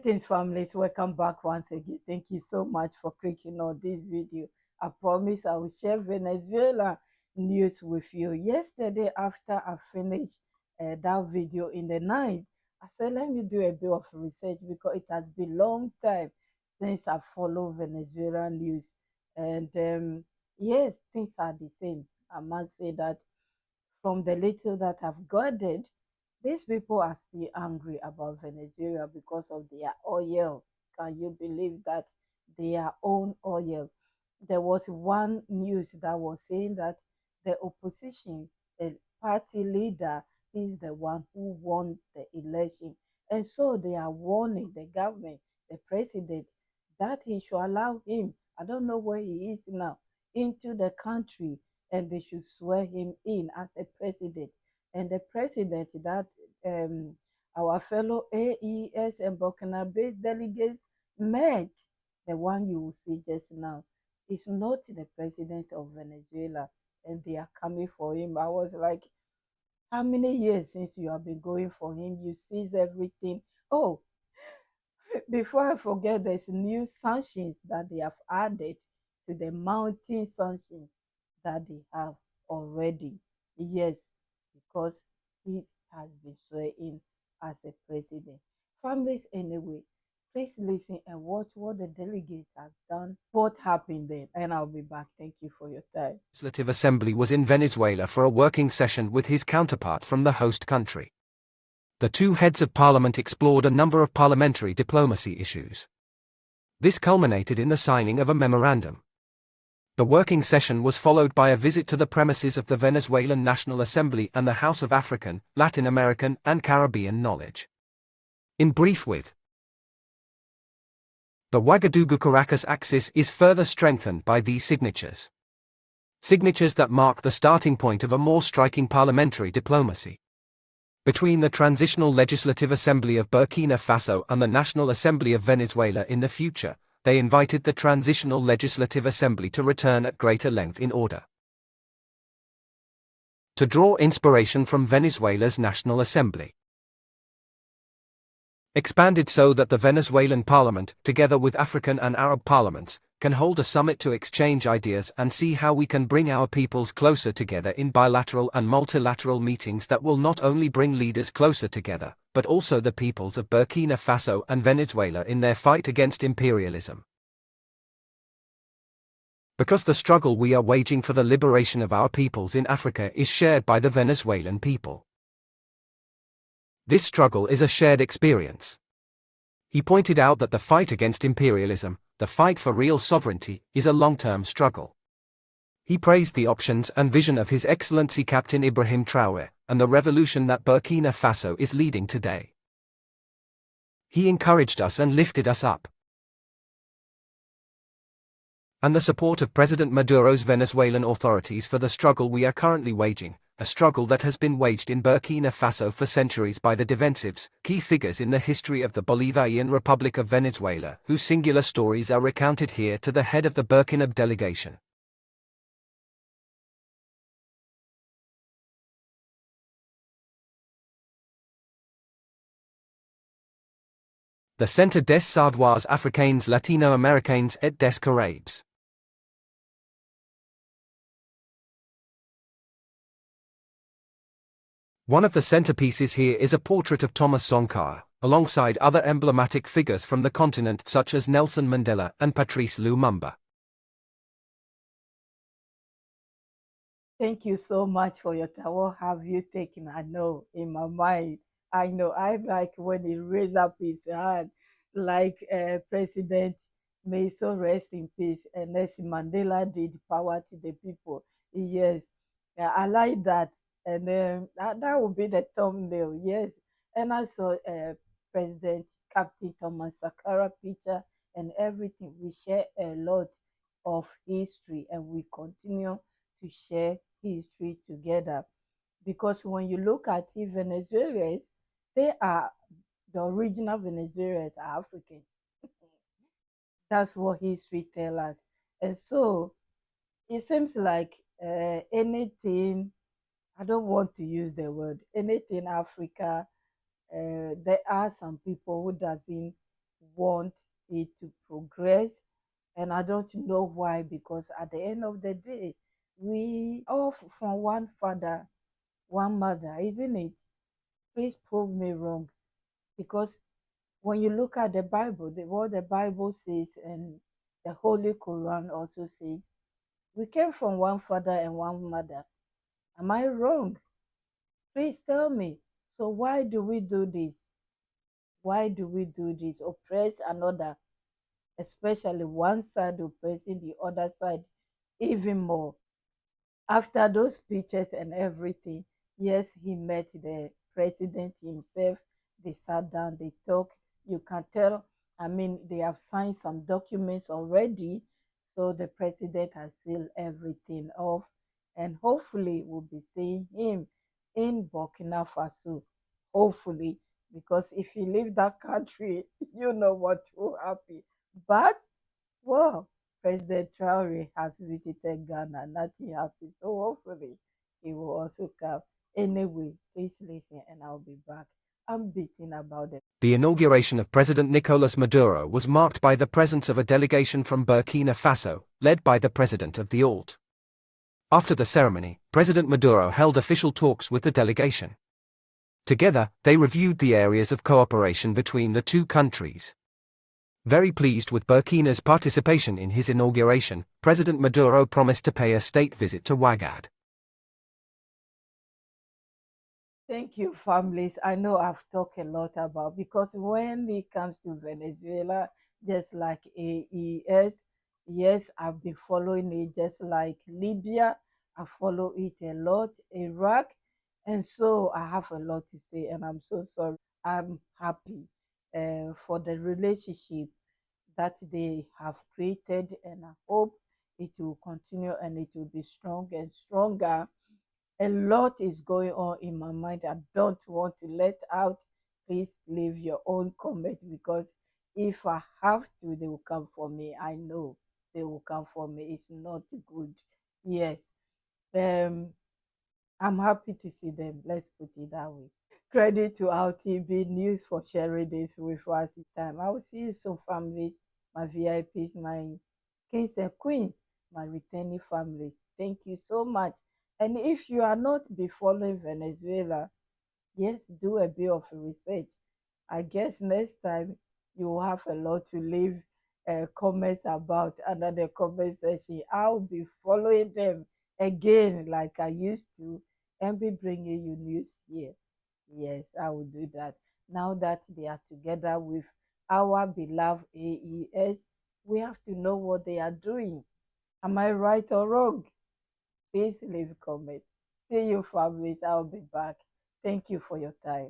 Greetings, families. Welcome back once again. Thank you so much for clicking on this video. I promise I will share Venezuela news with you. Yesterday, after I finished that video in the night, I said, let me do a bit of research because it has been a long time since I follow Venezuelan news. And yes, things are the same. I must say that from the little that I've gathered, these people are still angry about Venezuela because of their oil. Can you believe that? Their own oil? There was one news that was saying that the opposition, the party leader, is the one who won the election. And so they are warning the government, the president, that he should allow him, I don't know where he is now, into the country, and they should swear him in as a president. And the president that our fellow AES and Burkina based delegates met, the one you will see just now, is not the president of Venezuela, and they are coming for him. I was like, how many years since you have been going for him? You seize everything. Oh, before I forget, there's new sanctions that they have added to the mountain sanctions that they have already. Yes, because he has been sworn in as a president. Families, anyway, please listen and watch what the delegates have done, what happened then, and I'll be back. Thank you for your time. Legislative Assembly was in Venezuela for a working session with his counterpart from the host country. The two heads of parliament explored a number of parliamentary diplomacy issues. This culminated in the signing of a memorandum. The working session was followed by a visit to the premises of the Venezuelan National Assembly and the House of African, Latin American, and Caribbean Knowledge. In brief, with the Ouagadougou-Caracas axis is further strengthened by these signatures. Signatures that mark the starting point of a more striking parliamentary diplomacy. Between the Transitional Legislative Assembly of Burkina Faso and the National Assembly of Venezuela in the future, they invited the Transitional Legislative Assembly to return at greater length in order to draw inspiration from Venezuela's National Assembly. Expanded so that the Venezuelan parliament, together with African and Arab parliaments, can hold a summit to exchange ideas and see how we can bring our peoples closer together in bilateral and multilateral meetings that will not only bring leaders closer together, but also the peoples of Burkina Faso and Venezuela in their fight against imperialism. Because the struggle we are waging for the liberation of our peoples in Africa is shared by the Venezuelan people. This struggle is a shared experience. He pointed out that the fight against imperialism, the fight for real sovereignty, is a long-term struggle. He praised the options and vision of His Excellency Captain Ibrahim Traoré, and the revolution that Burkina Faso is leading today. He encouraged us and lifted us up. And the support of President Maduro's Venezuelan authorities for the struggle we are currently waging, a struggle that has been waged in Burkina Faso for centuries by the defensives, key figures in the history of the Bolivarian Republic of Venezuela, whose singular stories are recounted here to the head of the Burkina delegation. The Centre des Savoirs Africains Latino-Américains et des Caraïbes. One of the centerpieces here is a portrait of Thomas Sankara, alongside other emblematic figures from the continent such as Nelson Mandela and Patrice Lumumba. Thank you so much for your time. What have you taken? I know in my mind. I know I like when he raised up his hand, like President may so rest in peace. And Nelson Mandela did power to the people. Yes, yeah, I like that. And that would be the thumbnail. Yes, and I saw President Captain Thomas Sankara picture and everything. We share a lot of history, and we continue to share history together, because when you look at it, Venezuelans, they are the original Venezuelans are Africans. That's what history tells us. And so it seems like anything, I don't want to use the word anything Africa, there are some people who doesn't want it to progress. And I don't know why, because at the end of the day, we all from one father, one mother, isn't it? Please prove me wrong. Because when you look at the Bible, what the Bible says, and the Holy Quran also says, we came from one father and one mother. Am I wrong? Please tell me. So why do we do this? Why do we do this? Oppress another, especially one side oppressing the other side even more. After those speeches and everything, yes, he met the president himself. They sat down, they talked. You can tell, I mean, they have signed some documents already. So the president has sealed everything off. And hopefully, we'll be seeing him in Burkina Faso. Hopefully, because if you leave that country, you know what will happen. But well, President Traore has visited Ghana. Nothing happened. So hopefully he will also come. Anyway, please listen and I'll be back. I'm beating about it. The inauguration of President Nicolas Maduro was marked by the presence of a delegation from Burkina Faso, led by the president of the ALT. After the ceremony, President Maduro held official talks with the delegation. Together, they reviewed the areas of cooperation between the two countries. Very pleased with Burkina's participation in his inauguration, President Maduro promised to pay a state visit to Ouagadougou. Thank you, families. I know I've talked a lot about, because when it comes to Venezuela, just like AES, yes, I've been following it. Just like Libya, I follow it a lot. Iraq, and so I have a lot to say, and I'm so sorry. I'm happy for the relationship that they have created, and I hope it will continue and it will be strong and stronger. A lot is going on in my mind. I don't want to let out. Please leave your own comment, because if I have to, they will come for me. I know they will come for me. It's not good. Yes. Um, I'm happy to see them. Let's put it that way. Credit to our TV News for sharing this with us in time. I will see you soon, families, my VIPs, my kings and queens, my returning families. Thank you so much. And if you are not be following Venezuela, yes, do a bit of research. I guess next time you will have a lot to leave comments about under the comment section. I'll be following them again like I used to, and be bringing you news here. Yes, I will do that. Now that they are together with our beloved AES, we have to know what they are doing. Am I right or wrong? Please leave a comment. See you, families. I'll be back. Thank you for your time.